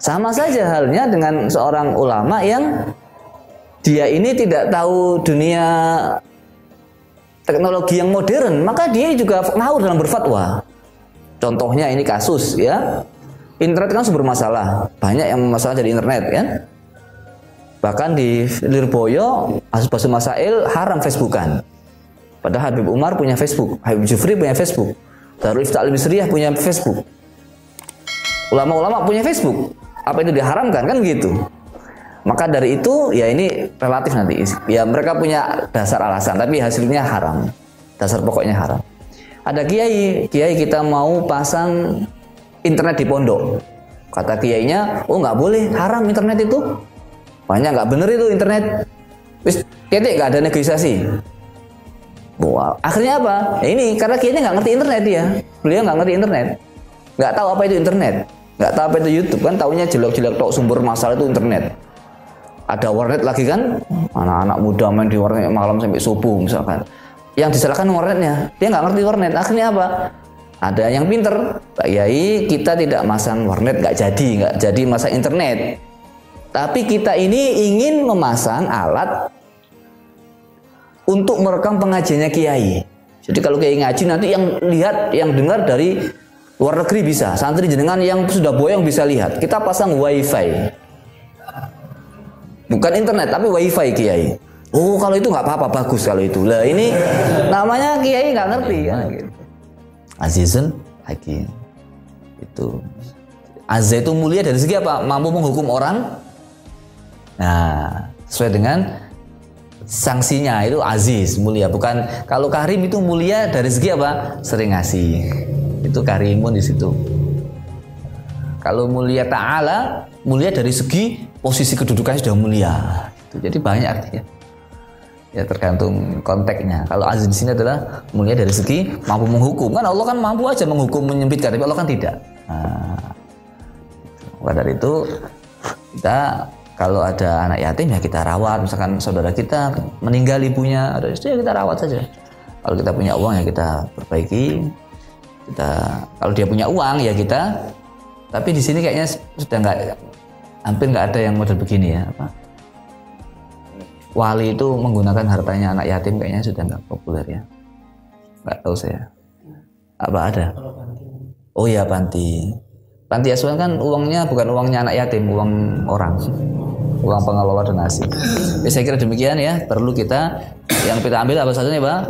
Sama saja halnya dengan seorang ulama yang dia ini tidak tahu dunia teknologi yang modern, maka dia juga ngawur dalam berfatwa. Contohnya ini kasus ya, internet kan sumber masalah, banyak yang masalah dari internet kan. Bahkan di Lirboyo, Asbasul Masail haram Facebookan. Padahal Habib Umar punya Facebook, Habib Jufri punya Facebook, Darul Ifta Al-Misriyah punya Facebook, ulama-ulama punya Facebook. Apa itu diharamkan kan gitu? Maka dari itu ya ini relatif nanti. Ya mereka punya dasar alasan, tapi hasilnya haram. Dasar pokoknya haram. Ada kiai kita mau pasang internet di pondok. Kata kiainya, oh nggak boleh, haram internet itu. Banyak nggak bener itu internet. Wis titik nggak ada negosiasi. Wow. Akhirnya apa? Ya ini karena kiainya nggak ngerti internet dia. Beliau nggak ngerti internet, nggak tahu apa itu internet, nggak tahu apa itu YouTube kan. Taunya jelek-jelek tok sumber masalah itu internet. Ada warnet lagi kan, anak-anak muda main di warnet malam sampai subuh misalkan. Yang disalahkan warnetnya, dia nggak ngerti warnet. Akhirnya apa? Ada yang pinter, Pak Yai, kita tidak masang warnet, nggak jadi masang internet. Tapi kita ini ingin memasang alat untuk merekam pengajiannya kiai. Jadi kalau kiai ngaji nanti yang lihat, yang dengar dari luar negeri bisa. Santri jenengan yang sudah boyong bisa lihat. Kita pasang wifi. Bukan internet tapi wifi kiai. Oh kalau itu nggak apa-apa, bagus kalau itu. Lah ini namanya kiai nggak ngerti kan. Gitu. Azizun Hakim. Itu. Azza itu mulia dari segi apa? Mampu menghukum orang. Nah sesuai dengan sanksinya itu aziz, mulia. Bukan kalau karim itu mulia dari segi apa? Sering ngasih. Itu karimun di situ. Kalau mulia ta'ala, mulia dari segi posisi kedudukannya sudah mulia. Jadi banyak artinya. Ya tergantung konteksnya. Kalau aziz di sini adalah mulia dari segi mampu menghukum. Kan Allah kan mampu aja menghukum, menyempitkan, tapi Allah kan tidak. Nah, maka dari itu kita kalau ada anak yatim ya kita rawat, misalkan saudara kita meninggal ibunya, ada istri ya kita rawat saja. Kalau kita punya uang ya kita perbaiki. Kalau dia punya uang ya kita. Tapi di sini kayaknya sudah hampir nggak ada yang model begini ya. Apa? Wali itu menggunakan hartanya anak yatim kayaknya sudah nggak populer ya. Nggak tahu saya. Apa ada? Oh ya panti. Panti asuhan kan uangnya bukan uangnya anak yatim, uang orang. Uang pengelola donasi. Ya, saya kira demikian ya. Perlu kita yang kita ambil apa saja Pak.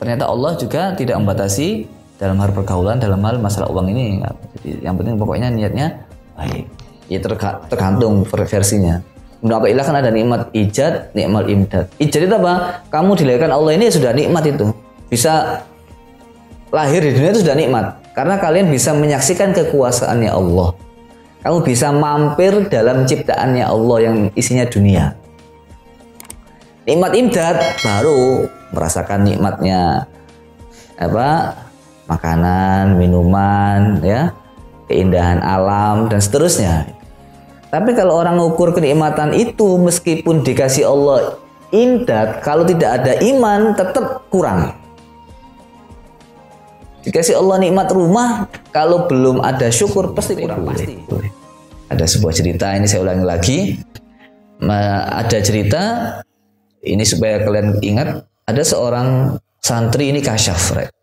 Ternyata Allah juga tidak membatasi dalam hal pergaulan, dalam hal masalah uang ini. Jadi yang penting pokoknya niatnya baik. Ya tergantung versinya. Menurut ilah kan ada nikmat ijad, nikmat imdad. Ijad itu apa? Kamu dilahirkan Allah ini sudah nikmat itu. Bisa lahir di dunia itu sudah nikmat. Karena kalian bisa menyaksikan kekuasaannya Allah. Kamu bisa mampir dalam ciptaannya Allah yang isinya dunia. Nikmat imdad baru merasakan nikmatnya apa? Makanan, minuman, ya, keindahan alam dan seterusnya. Tapi kalau orang ukur kenikmatan itu meskipun dikasih Allah imdad, kalau tidak ada iman tetap kurang. Dikasih Allah nikmat rumah, kalau belum ada syukur pasti kurang. Pasti. Ada sebuah cerita, ini saya ulangi lagi. Ada cerita, ini supaya kalian ingat, ada seorang santri ini kasyaf. Right?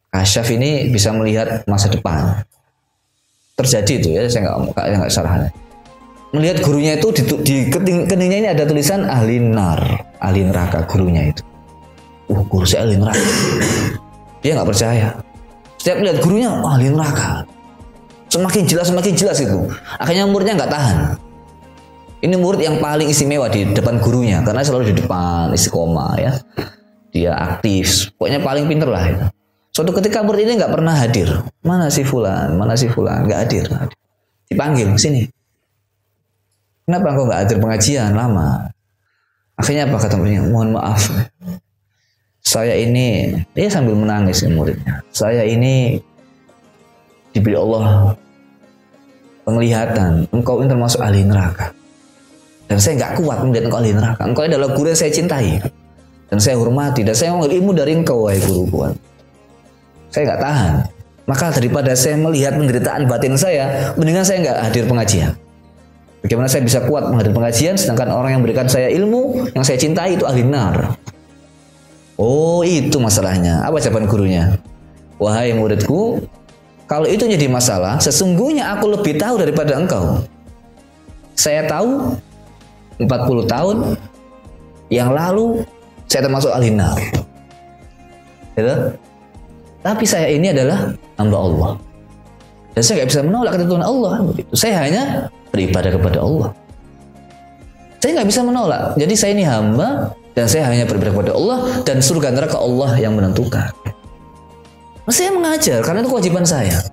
Kasyaf ini bisa melihat masa depan. Terjadi itu ya, saya nggak syarahannya. Melihat gurunya itu di keningnya ini ada tulisan ahli nar, ahli neraka gurunya itu. Guru saya ahli neraka. Dia nggak percaya. Setiap lihat gurunya ahli neraka. Semakin jelas itu. Akhirnya muridnya nggak tahan. Ini murid yang paling istimewa di depan gurunya karena selalu di depan istiqomah ya. Dia aktif. Pokoknya paling pinter lah. Ya. Suatu ketika murid ini nggak pernah hadir. Mana si fulan? Nggak hadir. Dipanggil sini. Kenapa engkau nggak hadir pengajian lama? Akhirnya apa kata muridnya? Mohon maaf. Saya ini, dia sambil menangis ya muridnya. Saya ini diberi Allah penglihatan. Engkau ini termasuk ahli neraka. Dan saya nggak kuat melihat engkau ahli neraka. Engkau adalah guru yang saya cintai. Dan saya hormati. Dan saya mengambil ilmu dari engkau, wahai guruku. Saya nggak tahan. Maka daripada saya melihat penderitaan batin saya, mendingan saya nggak hadir pengajian. Bagaimana saya bisa kuat menghadiri pengajian sedangkan orang yang memberikan saya ilmu yang saya cintai itu ahli nar. Oh, itu masalahnya. Apa jawaban gurunya? Wahai muridku, kalau itu jadi masalah, sesungguhnya aku lebih tahu daripada engkau. Saya tahu 40 tahun yang lalu saya termasuk ahli nar. Gitu? Tapi saya ini adalah hamba Allah. Dan saya nggak bisa menolak ketentuan Allah. Saya hanya beribadah kepada Allah. Saya nggak bisa menolak. Jadi saya ini hamba dan saya hanya beribadah kepada Allah dan surga neraka Allah yang menentukan. Saya mengajar karena itu kewajiban saya.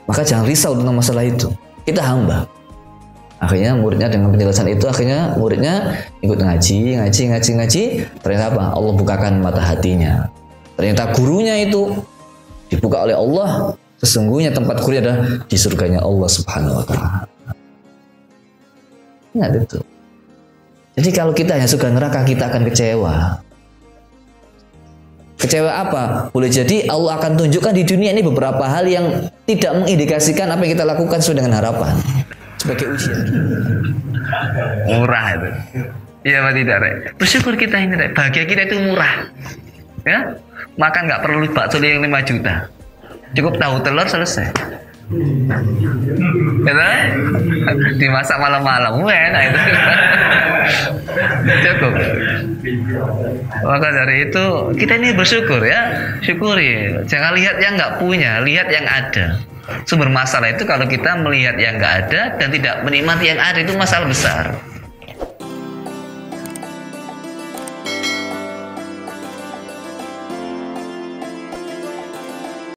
Maka jangan risau tentang masalah itu. Kita hamba. Akhirnya muridnya dengan penjelasan itu, akhirnya muridnya ikut ngaji. Ternyata apa? Allah bukakan mata hatinya. Ternyata gurunya itu dibuka oleh Allah. Sesungguhnya tempat guru adalah di surganya Allah Subhanahu wa Ta'ala. Ingat itu. Jadi kalau kita hanya surga neraka, kita akan kecewa. Kecewa apa? Boleh jadi Allah akan tunjukkan di dunia ini beberapa hal yang tidak mengindikasikan apa yang kita lakukan sesuai dengan harapan. Sebagai ujian. Murah itu. Iya apa tidak, Rek? Bersyukur kita ini, Rek. Bahagia kita itu murah. Ya? Makan nggak perlu bakso yang 5 juta. Cukup tahu telur selesai. Gitu? Dimasak malam-malam, enak itu. Cukup. Maka dari itu kita ini bersyukur ya, syukuri. Jangan lihat yang nggak punya, lihat yang ada. Sumber masalah itu kalau kita melihat yang nggak ada dan tidak menikmati yang ada, itu masalah besar.